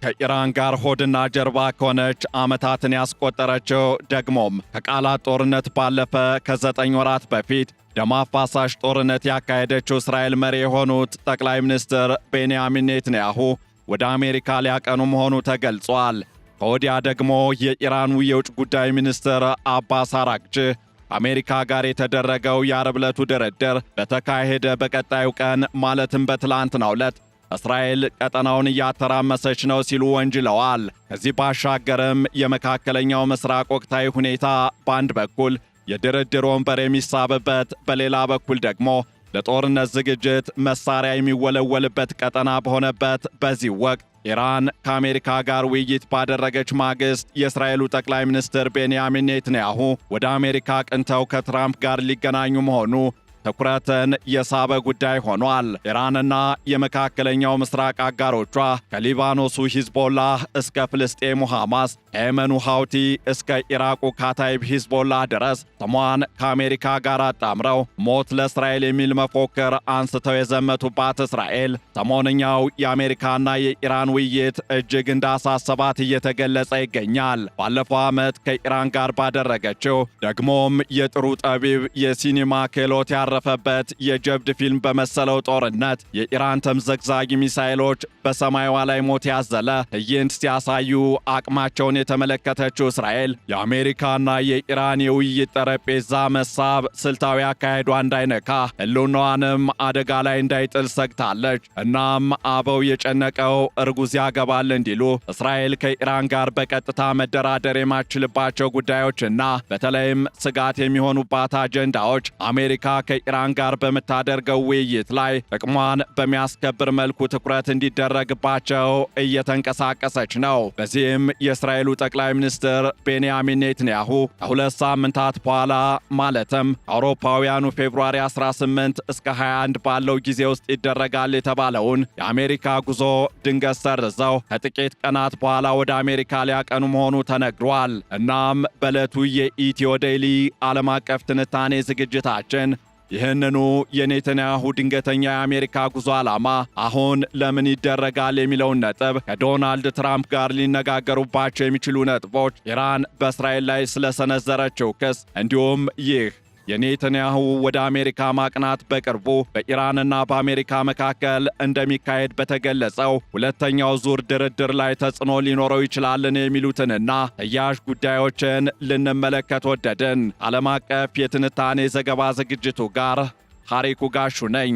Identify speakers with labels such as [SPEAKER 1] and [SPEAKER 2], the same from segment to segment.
[SPEAKER 1] ከኢራን ጋር ሆድና ጀርባ ከሆነች ዓመታትን ያስቆጠረችው ደግሞም ከቃላት ጦርነት ባለፈ ከ9 ወራት በፊት ደም አፋሳሽ ጦርነት ያካሄደችው እስራኤል መሪ የሆኑት ጠቅላይ ሚኒስትር ቤንያሚን ኔታንያሁ ወደ አሜሪካ ሊያቀኑ መሆኑ ተገልጿል። ከወዲያ ደግሞ የኢራኑ የውጭ ጉዳይ ሚኒስትር አባስ አራግቺ አሜሪካ ጋር የተደረገው የዓርብ ዕለቱ ድርድር በተካሄደ በቀጣዩ ቀን ማለትም በትላንትናው ዕለት እስራኤል ቀጠናውን እያተራመሰች ነው ሲሉ ወንጅለዋል። ከዚህ ባሻገርም የመካከለኛው ምስራቅ ወቅታዊ ሁኔታ በአንድ በኩል የድርድር ወንበር የሚሳብበት፣ በሌላ በኩል ደግሞ ለጦርነት ዝግጅት መሳሪያ የሚወለወልበት ቀጠና በሆነበት በዚህ ወቅት ኢራን ከአሜሪካ ጋር ውይይት ባደረገች ማግስት የእስራኤሉ ጠቅላይ ሚኒስትር ቤንያሚን ኔታንያሁ ወደ አሜሪካ ቅንተው ከትራምፕ ጋር ሊገናኙ መሆኑ ትኩረትን የሳበ ጉዳይ ሆኗል። ኢራንና የመካከለኛው ምስራቅ አጋሮቿ ከሊባኖሱ ሂዝቦላህ እስከ ፍልስጤሙ ሐማስ፣ ከየመኑ ሃውቲ እስከ ኢራቁ ካታይብ ሂዝቦላህ ድረስ ስሟን ከአሜሪካ ጋር አጣምረው ሞት ለእስራኤል የሚል መፎክር አንስተው የዘመቱባት እስራኤል ሰሞንኛው የአሜሪካና የኢራን ውይይት እጅግ እንዳሳሰባት እየተገለጸ ይገኛል። ባለፈው ዓመት ከኢራን ጋር ባደረገችው ደግሞም የጥሩ ጠቢብ የሲኒማ ክህሎት ያረፈበት የጀብድ ፊልም በመሰለው ጦርነት የኢራን ተምዘግዛጊ ሚሳኤሎች በሰማይዋ ላይ ሞት ያዘለ ትዕይንት ሲያሳዩ አቅማቸውን የተመለከተችው እስራኤል የአሜሪካና የኢራን የውይይት ጠረጴዛ መሳብ ስልታዊ አካሄዷ እንዳይነካ ሕልውናዋንም አደጋ ላይ እንዳይጥል ሰግታለች። እናም አበው የጨነቀው እርጉዝ ያገባል እንዲሉ እስራኤል ከኢራን ጋር በቀጥታ መደራደር የማትችልባቸው ጉዳዮችና በተለይም ስጋት የሚሆኑባት አጀንዳዎች አሜሪካ ከኢራን ጋር በምታደርገው ውይይት ላይ ጥቅሟን በሚያስከብር መልኩ ትኩረት እንዲደረግባቸው እየተንቀሳቀሰች ነው። በዚህም የእስራኤሉ ጠቅላይ ሚኒስትር ቤንያሚን ኔታንያሁ ከ2 ሳምንታት በኋላ ማለትም አውሮፓውያኑ ፌብሩዋሪ 18 እስከ 21 ባለው ጊዜ ውስጥ ይደረጋል የተባለውን የአሜሪካ ጉዞ ድንገት ሰርዘው ከጥቂት ቀናት በኋላ ወደ አሜሪካ ሊያቀኑ መሆኑ ተነግሯል። እናም በዕለቱ የኢትዮ ዴይሊ ዓለም አቀፍ ትንታኔ ዝግጅታችን ይህንኑ የኔታንያሁ ድንገተኛ የአሜሪካ ጉዞ ዓላማ አሁን ለምን ይደረጋል የሚለውን ነጥብ ከዶናልድ ትራምፕ ጋር ሊነጋገሩባቸው የሚችሉ ነጥቦች፣ ኢራን በእስራኤል ላይ ስለሰነዘረችው ክስ እንዲሁም ይህ የኔታንያሁ ወደ አሜሪካ ማቅናት በቅርቡ በኢራንና በአሜሪካ መካከል እንደሚካሄድ በተገለጸው ሁለተኛው ዙር ድርድር ላይ ተጽዕኖ ሊኖረው ይችላልን የሚሉትንና ተያያዥ ጉዳዮችን ልንመለከት ወደድን። ዓለም አቀፍ የትንታኔ ዘገባ ዝግጅቱ ጋር ሐሪኩ ጋሹ ነኝ።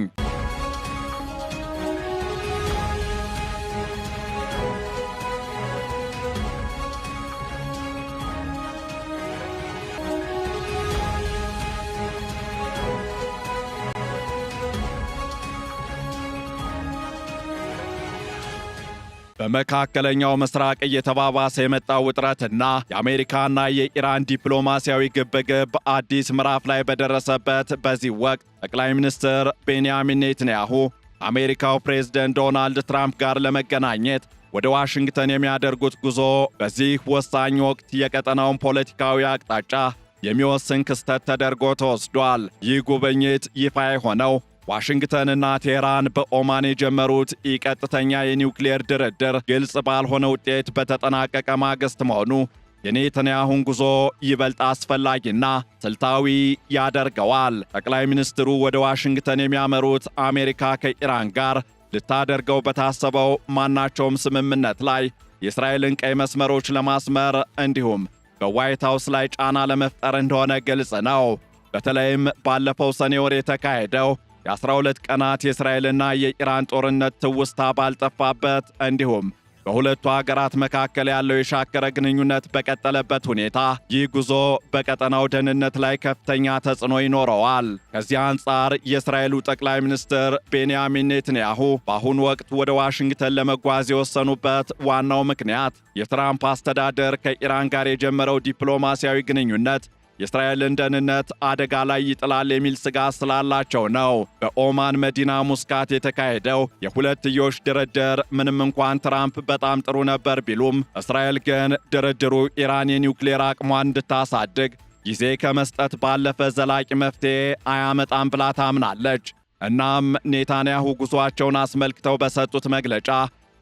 [SPEAKER 1] በመካከለኛው ምስራቅ እየተባባሰ የመጣው ውጥረትና የአሜሪካና የኢራን ዲፕሎማሲያዊ ግብግብ አዲስ ምዕራፍ ላይ በደረሰበት በዚህ ወቅት ጠቅላይ ሚኒስትር ቤንያሚን ኔታንያሁ አሜሪካው ፕሬዝደንት ዶናልድ ትራምፕ ጋር ለመገናኘት ወደ ዋሽንግተን የሚያደርጉት ጉዞ በዚህ ወሳኝ ወቅት የቀጠናውን ፖለቲካዊ አቅጣጫ የሚወስን ክስተት ተደርጎ ተወስዷል። ይህ ጉብኝት ይፋ የሆነው ዋሽንግተንና ቴህራን በኦማን የጀመሩት ቀጥተኛ የኒውክሌር ድርድር ግልጽ ባልሆነ ውጤት በተጠናቀቀ ማግስት መሆኑ የኔታንያሁን ጉዞ ይበልጥ አስፈላጊና ስልታዊ ያደርገዋል። ጠቅላይ ሚኒስትሩ ወደ ዋሽንግተን የሚያመሩት አሜሪካ ከኢራን ጋር ልታደርገው በታሰበው ማናቸውም ስምምነት ላይ የእስራኤልን ቀይ መስመሮች ለማስመር እንዲሁም በዋይት ሃውስ ላይ ጫና ለመፍጠር እንደሆነ ግልጽ ነው። በተለይም ባለፈው ሰኔ ወር የተካሄደው የ12 ቀናት የእስራኤልና የኢራን ጦርነት ትውስታ ባልጠፋበት እንዲሁም በሁለቱ ሀገራት መካከል ያለው የሻከረ ግንኙነት በቀጠለበት ሁኔታ ይህ ጉዞ በቀጠናው ደህንነት ላይ ከፍተኛ ተጽዕኖ ይኖረዋል። ከዚህ አንጻር የእስራኤሉ ጠቅላይ ሚኒስትር ቤንያሚን ኔታንያሁ በአሁኑ ወቅት ወደ ዋሽንግተን ለመጓዝ የወሰኑበት ዋናው ምክንያት የትራምፕ አስተዳደር ከኢራን ጋር የጀመረው ዲፕሎማሲያዊ ግንኙነት የእስራኤልን ደህንነት አደጋ ላይ ይጥላል የሚል ስጋት ስላላቸው ነው። በኦማን መዲና ሙስካት የተካሄደው የሁለትዮሽ ድርድር ምንም እንኳን ትራምፕ በጣም ጥሩ ነበር ቢሉም እስራኤል ግን ድርድሩ ኢራን የኒውክሌር አቅሟን እንድታሳድግ ጊዜ ከመስጠት ባለፈ ዘላቂ መፍትሄ አያመጣም ብላ ታምናለች። እናም ኔታንያሁ ጉዞአቸውን አስመልክተው በሰጡት መግለጫ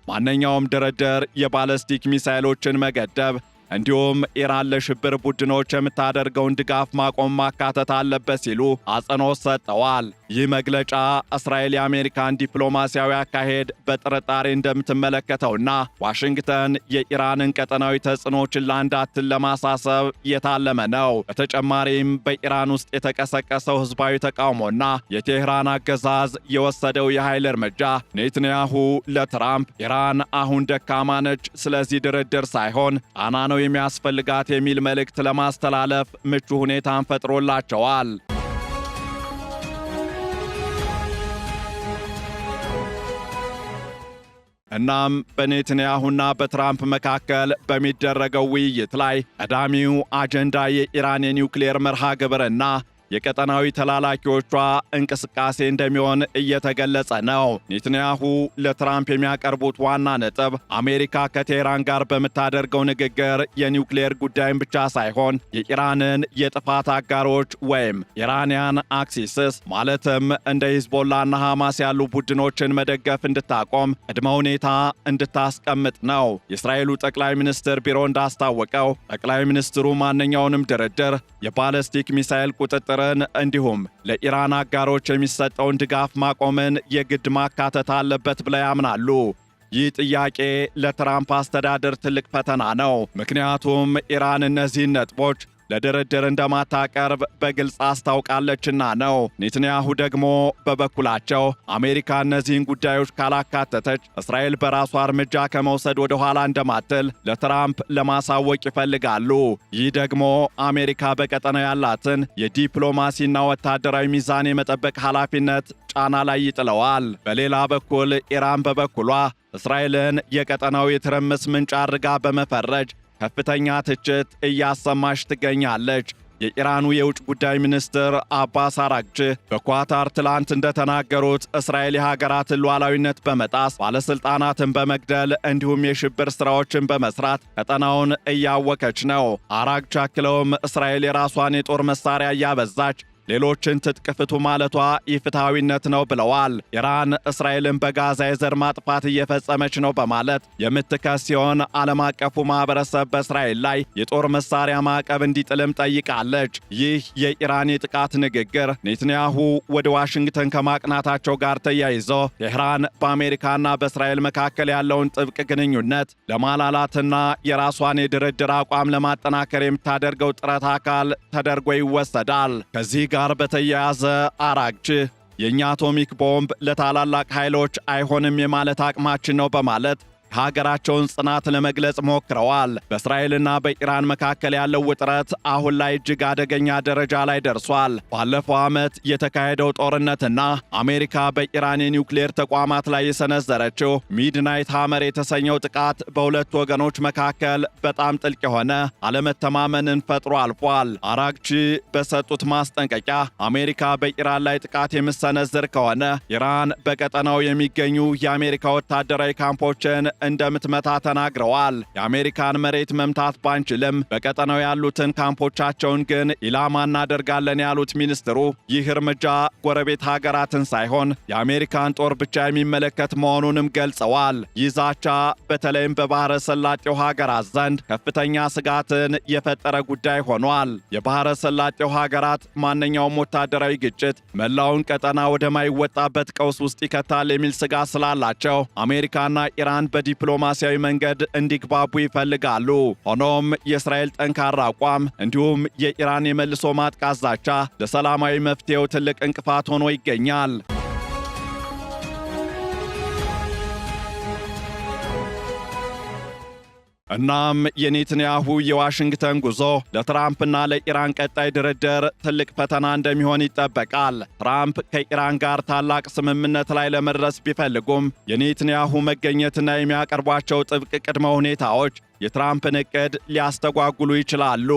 [SPEAKER 1] ማንኛውም ድርድር የባለስቲክ ሚሳኤሎችን መገደብ እንዲሁም ኢራን ለሽብር ቡድኖች የምታደርገውን ድጋፍ ማቆም ማካተት አለበት ሲሉ አጽንኦት ሰጥተዋል። ይህ መግለጫ እስራኤል የአሜሪካን ዲፕሎማሲያዊ አካሄድ በጥርጣሬ እንደምትመለከተውና ዋሽንግተን የኢራንን ቀጠናዊ ተጽዕኖችን እንዳትል ለማሳሰብ የታለመ ነው። በተጨማሪም በኢራን ውስጥ የተቀሰቀሰው ህዝባዊ ተቃውሞና የቴህራን አገዛዝ የወሰደው የኃይል እርምጃ ኔትንያሁ ለትራምፕ ኢራን አሁን ደካማ ነች፣ ስለዚህ ድርድር ሳይሆን ጫና ነው የሚያስፈልጋት የሚል መልእክት ለማስተላለፍ ምቹ ሁኔታን ፈጥሮላቸዋል። እናም በኔትንያሁና በትራምፕ መካከል በሚደረገው ውይይት ላይ ቀዳሚው አጀንዳ የኢራን የኒውክሌር መርሃ ግብርና የቀጠናዊ ተላላኪዎቿ እንቅስቃሴ እንደሚሆን እየተገለጸ ነው። ኔትንያሁ ለትራምፕ የሚያቀርቡት ዋና ነጥብ አሜሪካ ከቴህራን ጋር በምታደርገው ንግግር የኒውክሌር ጉዳይን ብቻ ሳይሆን የኢራንን የጥፋት አጋሮች ወይም ኢራንያን አክሲስስ ማለትም እንደ ሂዝቦላና ሐማስ ያሉ ቡድኖችን መደገፍ እንድታቆም ቅድመ ሁኔታ እንድታስቀምጥ ነው። የእስራኤሉ ጠቅላይ ሚኒስትር ቢሮ እንዳስታወቀው ጠቅላይ ሚኒስትሩ ማንኛውንም ድርድር የባለስቲክ ሚሳኤል ቁጥጥር እንዲሁም ለኢራን አጋሮች የሚሰጠውን ድጋፍ ማቆምን የግድ ማካተት አለበት ብለው ያምናሉ። ይህ ጥያቄ ለትራምፕ አስተዳደር ትልቅ ፈተና ነው። ምክንያቱም ኢራን እነዚህን ነጥቦች ለድርድር እንደማታቀርብ በግልጽ አስታውቃለችና ነው። ኔትንያሁ ደግሞ በበኩላቸው አሜሪካ እነዚህን ጉዳዮች ካላካተተች እስራኤል በራሷ እርምጃ ከመውሰድ ወደ ኋላ እንደማትል ለትራምፕ ለማሳወቅ ይፈልጋሉ። ይህ ደግሞ አሜሪካ በቀጠናው ያላትን የዲፕሎማሲና ወታደራዊ ሚዛን የመጠበቅ ኃላፊነት ጫና ላይ ይጥለዋል። በሌላ በኩል ኢራን በበኩሏ እስራኤልን የቀጠናው የትርምስ ምንጭ አድርጋ በመፈረጅ ከፍተኛ ትችት እያሰማች ትገኛለች። የኢራኑ የውጭ ጉዳይ ሚኒስትር አባስ አራግቺ በኳታር ትላንት እንደተናገሩት እስራኤል የሀገራትን ሉዓላዊነት በመጣስ ባለስልጣናትን በመግደል እንዲሁም የሽብር ሥራዎችን በመስራት ቀጠናውን እያወከች ነው። አራግቺ አክለውም እስራኤል የራሷን የጦር መሳሪያ እያበዛች ሌሎችን ትጥቅ ፍቱ ማለቷ ኢፍትሐዊነት ነው ብለዋል። ኢራን እስራኤልን በጋዛ የዘር ማጥፋት እየፈጸመች ነው በማለት የምትከስ ሲሆን ዓለም አቀፉ ማህበረሰብ በእስራኤል ላይ የጦር መሳሪያ ማዕቀብ እንዲጥልም ጠይቃለች። ይህ የኢራን የጥቃት ንግግር ኔትንያሁ ወደ ዋሽንግተን ከማቅናታቸው ጋር ተያይዞ ቴህራን በአሜሪካና በእስራኤል መካከል ያለውን ጥብቅ ግንኙነት ለማላላትና የራሷን የድርድር አቋም ለማጠናከር የምታደርገው ጥረት አካል ተደርጎ ይወሰዳል። ከዚህ ጋር በተያያዘ አራግቺ የእኛ አቶሚክ ቦምብ ለታላላቅ ኃይሎች አይሆንም የማለት አቅማችን ነው በማለት ሀገራቸውን ጽናት ለመግለጽ ሞክረዋል። በእስራኤልና በኢራን መካከል ያለው ውጥረት አሁን ላይ እጅግ አደገኛ ደረጃ ላይ ደርሷል። ባለፈው ዓመት የተካሄደው ጦርነትና አሜሪካ በኢራን የኒውክሌር ተቋማት ላይ የሰነዘረችው ሚድናይት ሃመር የተሰኘው ጥቃት በሁለቱ ወገኖች መካከል በጣም ጥልቅ የሆነ አለመተማመንን ፈጥሮ አልፏል። አራግቺ በሰጡት ማስጠንቀቂያ አሜሪካ በኢራን ላይ ጥቃት የምትሰነዝር ከሆነ ኢራን በቀጠናው የሚገኙ የአሜሪካ ወታደራዊ ካምፖችን እንደምትመታ ተናግረዋል። የአሜሪካን መሬት መምታት ባንችልም በቀጠናው ያሉትን ካምፖቻቸውን ግን ኢላማ እናደርጋለን ያሉት ሚኒስትሩ ይህ እርምጃ ጎረቤት ሀገራትን ሳይሆን የአሜሪካን ጦር ብቻ የሚመለከት መሆኑንም ገልጸዋል። ይህ ዛቻ በተለይም በባህረ ሰላጤው ሀገራት ዘንድ ከፍተኛ ስጋትን የፈጠረ ጉዳይ ሆኗል። የባህረ ሰላጤው ሀገራት ማንኛውም ወታደራዊ ግጭት መላውን ቀጠና ወደማይወጣበት ቀውስ ውስጥ ይከታል የሚል ስጋት ስላላቸው አሜሪካና ኢራን በዲፕሎማሲያዊ መንገድ እንዲግባቡ ይፈልጋሉ። ሆኖም የእስራኤል ጠንካራ አቋም እንዲሁም የኢራን የመልሶ ማጥቃት ዛቻ ለሰላማዊ መፍትሄው ትልቅ እንቅፋት ሆኖ ይገኛል። እናም የኔትንያሁ የዋሽንግተን ጉዞ ለትራምፕና ለኢራን ቀጣይ ድርድር ትልቅ ፈተና እንደሚሆን ይጠበቃል። ትራምፕ ከኢራን ጋር ታላቅ ስምምነት ላይ ለመድረስ ቢፈልጉም የኔትንያሁ መገኘትና የሚያቀርቧቸው ጥብቅ ቅድመ ሁኔታዎች የትራምፕን ዕቅድ ሊያስተጓጉሉ ይችላሉ።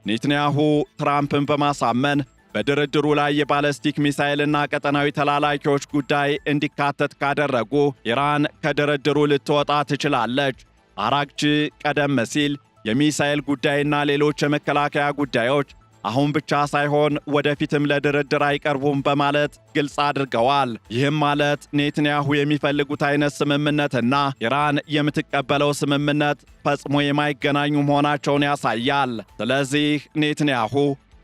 [SPEAKER 1] ኔትንያሁ ትራምፕን በማሳመን በድርድሩ ላይ የባለስቲክ ሚሳኤልና ቀጠናዊ ተላላኪዎች ጉዳይ እንዲካተት ካደረጉ ኢራን ከድርድሩ ልትወጣ ትችላለች። አራግቺ ቀደም ሲል የሚሳኤል ጉዳይና ሌሎች የመከላከያ ጉዳዮች አሁን ብቻ ሳይሆን ወደፊትም ለድርድር አይቀርቡም በማለት ግልጽ አድርገዋል። ይህም ማለት ኔትንያሁ የሚፈልጉት አይነት ስምምነትና ኢራን የምትቀበለው ስምምነት ፈጽሞ የማይገናኙ መሆናቸውን ያሳያል። ስለዚህ ኔትንያሁ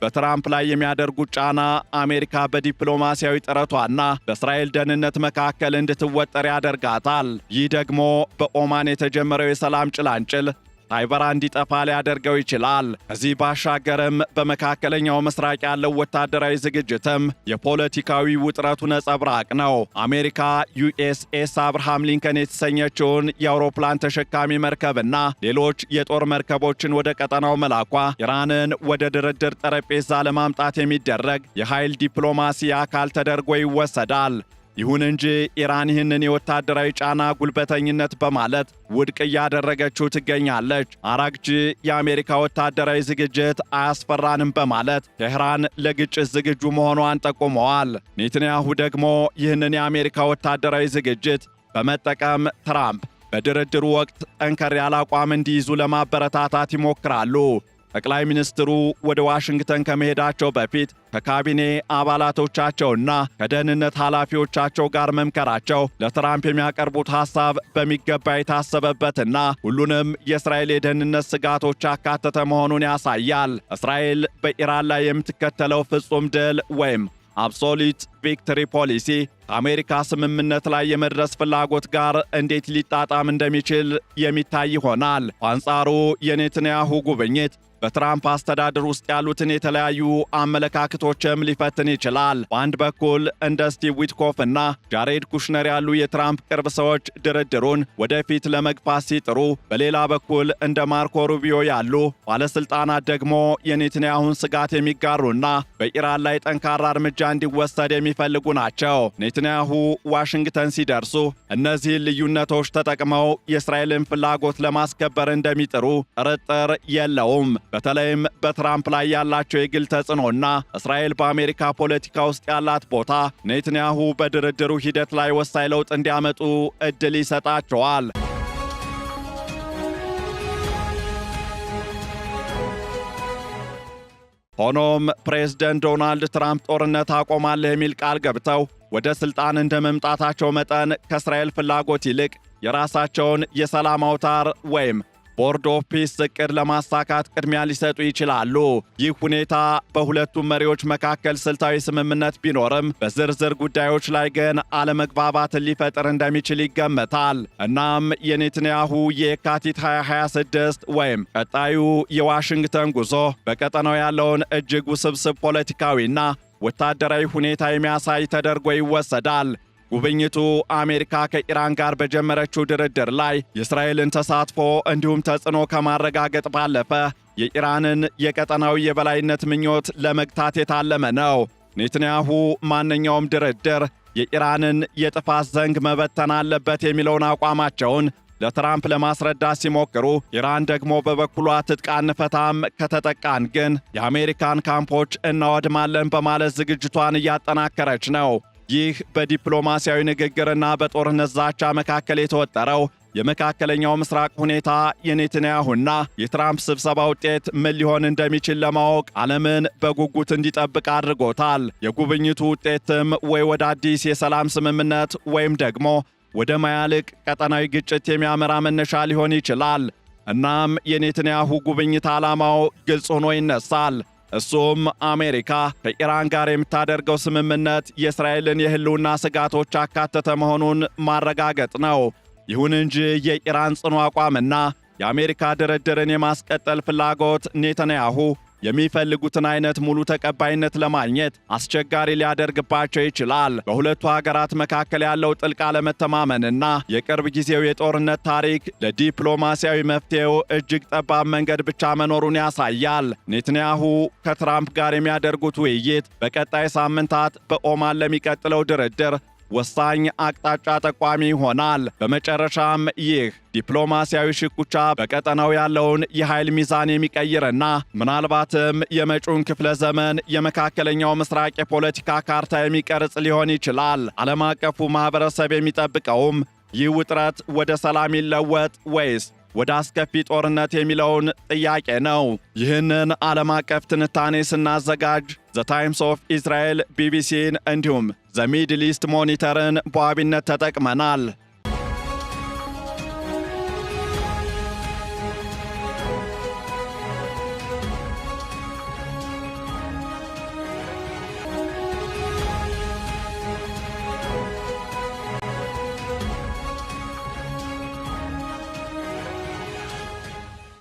[SPEAKER 1] በትራምፕ ላይ የሚያደርጉት ጫና አሜሪካ በዲፕሎማሲያዊ ጥረቷና በእስራኤል ደህንነት መካከል እንድትወጠር ያደርጋታል። ይህ ደግሞ በኦማን የተጀመረው የሰላም ጭላንጭል ሳይበራ እንዲጠፋ ሊያደርገው ይችላል። ከዚህ ባሻገርም በመካከለኛው ምስራቅ ያለው ወታደራዊ ዝግጅትም የፖለቲካዊ ውጥረቱ ነጸብራቅ ነው። አሜሪካ ዩኤስኤስ አብርሃም ሊንከን የተሰኘችውን የአውሮፕላን ተሸካሚ መርከብና ሌሎች የጦር መርከቦችን ወደ ቀጠናው መላኳ ኢራንን ወደ ድርድር ጠረጴዛ ለማምጣት የሚደረግ የኃይል ዲፕሎማሲ አካል ተደርጎ ይወሰዳል። ይሁን እንጂ ኢራን ይህንን የወታደራዊ ጫና ጉልበተኝነት በማለት ውድቅ እያደረገችው ትገኛለች። አራግቺ የአሜሪካ ወታደራዊ ዝግጅት አያስፈራንም በማለት ቴህራን ለግጭት ዝግጁ መሆኗን ጠቁመዋል። ኔትንያሁ ደግሞ ይህንን የአሜሪካ ወታደራዊ ዝግጅት በመጠቀም ትራምፕ በድርድሩ ወቅት ጠንከር ያለ አቋም እንዲይዙ ለማበረታታት ይሞክራሉ። ጠቅላይ ሚኒስትሩ ወደ ዋሽንግተን ከመሄዳቸው በፊት ከካቢኔ አባላቶቻቸውና ከደህንነት ኃላፊዎቻቸው ጋር መምከራቸው ለትራምፕ የሚያቀርቡት ሐሳብ በሚገባ የታሰበበትና ሁሉንም የእስራኤል የደህንነት ስጋቶች ያካተተ መሆኑን ያሳያል። እስራኤል በኢራን ላይ የምትከተለው ፍጹም ድል ወይም አብሶሉት ቪክትሪ ፖሊሲ ከአሜሪካ ስምምነት ላይ የመድረስ ፍላጎት ጋር እንዴት ሊጣጣም እንደሚችል የሚታይ ይሆናል። በአንጻሩ የኔትንያሁ ጉብኝት በትራምፕ አስተዳደር ውስጥ ያሉትን የተለያዩ አመለካከቶችም ሊፈትን ይችላል። በአንድ በኩል እንደ ስቲቭ ዊትኮፍ እና ጃሬድ ኩሽነር ያሉ የትራምፕ ቅርብ ሰዎች ድርድሩን ወደፊት ለመግፋት ሲጥሩ፣ በሌላ በኩል እንደ ማርኮ ሩቢዮ ያሉ ባለስልጣናት ደግሞ የኔትንያሁን ስጋት የሚጋሩና በኢራን ላይ ጠንካራ እርምጃ እንዲወሰድ የሚፈልጉ ናቸው። ኔትንያሁ ዋሽንግተን ሲደርሱ እነዚህን ልዩነቶች ተጠቅመው የእስራኤልን ፍላጎት ለማስከበር እንደሚጥሩ ጥርጥር የለውም። በተለይም በትራምፕ ላይ ያላቸው የግል ተጽዕኖና እስራኤል በአሜሪካ ፖለቲካ ውስጥ ያላት ቦታ ኔትንያሁ በድርድሩ ሂደት ላይ ወሳኝ ለውጥ እንዲያመጡ ዕድል ይሰጣቸዋል። ሆኖም ፕሬዝደንት ዶናልድ ትራምፕ ጦርነት አቆማለሁ የሚል ቃል ገብተው ወደ ስልጣን እንደ መምጣታቸው መጠን ከእስራኤል ፍላጎት ይልቅ የራሳቸውን የሰላም አውታር ወይም ቦርድ ኦፍ ፒስ ዕቅድ ለማሳካት ቅድሚያ ሊሰጡ ይችላሉ። ይህ ሁኔታ በሁለቱም መሪዎች መካከል ስልታዊ ስምምነት ቢኖርም በዝርዝር ጉዳዮች ላይ ግን አለመግባባትን ሊፈጥር እንደሚችል ይገመታል። እናም የኔትንያሁ የካቲት 2026 ወይም ቀጣዩ የዋሽንግተን ጉዞ በቀጠናው ያለውን እጅግ ውስብስብ ፖለቲካዊና ወታደራዊ ሁኔታ የሚያሳይ ተደርጎ ይወሰዳል። ጉብኝቱ አሜሪካ ከኢራን ጋር በጀመረችው ድርድር ላይ የእስራኤልን ተሳትፎ እንዲሁም ተጽዕኖ ከማረጋገጥ ባለፈ የኢራንን የቀጠናዊ የበላይነት ምኞት ለመግታት የታለመ ነው። ኔትንያሁ ማንኛውም ድርድር የኢራንን የጥፋት ዘንግ መበተን አለበት የሚለውን አቋማቸውን ለትራምፕ ለማስረዳት ሲሞክሩ፣ ኢራን ደግሞ በበኩሏ ትጥቅ አንፈታም፣ ከተጠቃን ግን የአሜሪካን ካምፖች እናወድማለን በማለት ዝግጅቷን እያጠናከረች ነው። ይህ በዲፕሎማሲያዊ ንግግርና በጦርነት ዛቻ መካከል የተወጠረው የመካከለኛው ምስራቅ ሁኔታ የኔትንያሁና የትራምፕ ስብሰባ ውጤት ምን ሊሆን እንደሚችል ለማወቅ ዓለምን በጉጉት እንዲጠብቅ አድርጎታል። የጉብኝቱ ውጤትም ወይ ወደ አዲስ የሰላም ስምምነት ወይም ደግሞ ወደ ማያልቅ ቀጠናዊ ግጭት የሚያመራ መነሻ ሊሆን ይችላል። እናም የኔትንያሁ ጉብኝት ዓላማው ግልጽ ሆኖ ይነሳል። እሱም አሜሪካ ከኢራን ጋር የምታደርገው ስምምነት የእስራኤልን የህልውና ስጋቶች አካተተ መሆኑን ማረጋገጥ ነው። ይሁን እንጂ የኢራን ጽኑ አቋምና የአሜሪካ ድርድርን የማስቀጠል ፍላጎት ኔታንያሁ የሚፈልጉትን አይነት ሙሉ ተቀባይነት ለማግኘት አስቸጋሪ ሊያደርግባቸው ይችላል። በሁለቱ ሀገራት መካከል ያለው ጥልቅ አለመተማመንና የቅርብ ጊዜው የጦርነት ታሪክ ለዲፕሎማሲያዊ መፍትሄው እጅግ ጠባብ መንገድ ብቻ መኖሩን ያሳያል። ኔትንያሁ ከትራምፕ ጋር የሚያደርጉት ውይይት በቀጣይ ሳምንታት በኦማን ለሚቀጥለው ድርድር ወሳኝ አቅጣጫ ጠቋሚ ይሆናል። በመጨረሻም ይህ ዲፕሎማሲያዊ ሽኩቻ በቀጠናው ያለውን የኃይል ሚዛን የሚቀይርና ምናልባትም የመጪውን ክፍለ ዘመን የመካከለኛው ምስራቅ የፖለቲካ ካርታ የሚቀርጽ ሊሆን ይችላል። ዓለም አቀፉ ማህበረሰብ የሚጠብቀውም ይህ ውጥረት ወደ ሰላም ይለወጥ ወይስ ወደ አስከፊ ጦርነት የሚለውን ጥያቄ ነው። ይህንን ዓለም አቀፍ ትንታኔ ስናዘጋጅ ዘ ታይምስ ኦፍ ኢዝራኤል፣ ቢቢሲን እንዲሁም ዘ ሚድል ኢስት ሞኒተርን በዋቢነት ተጠቅመናል።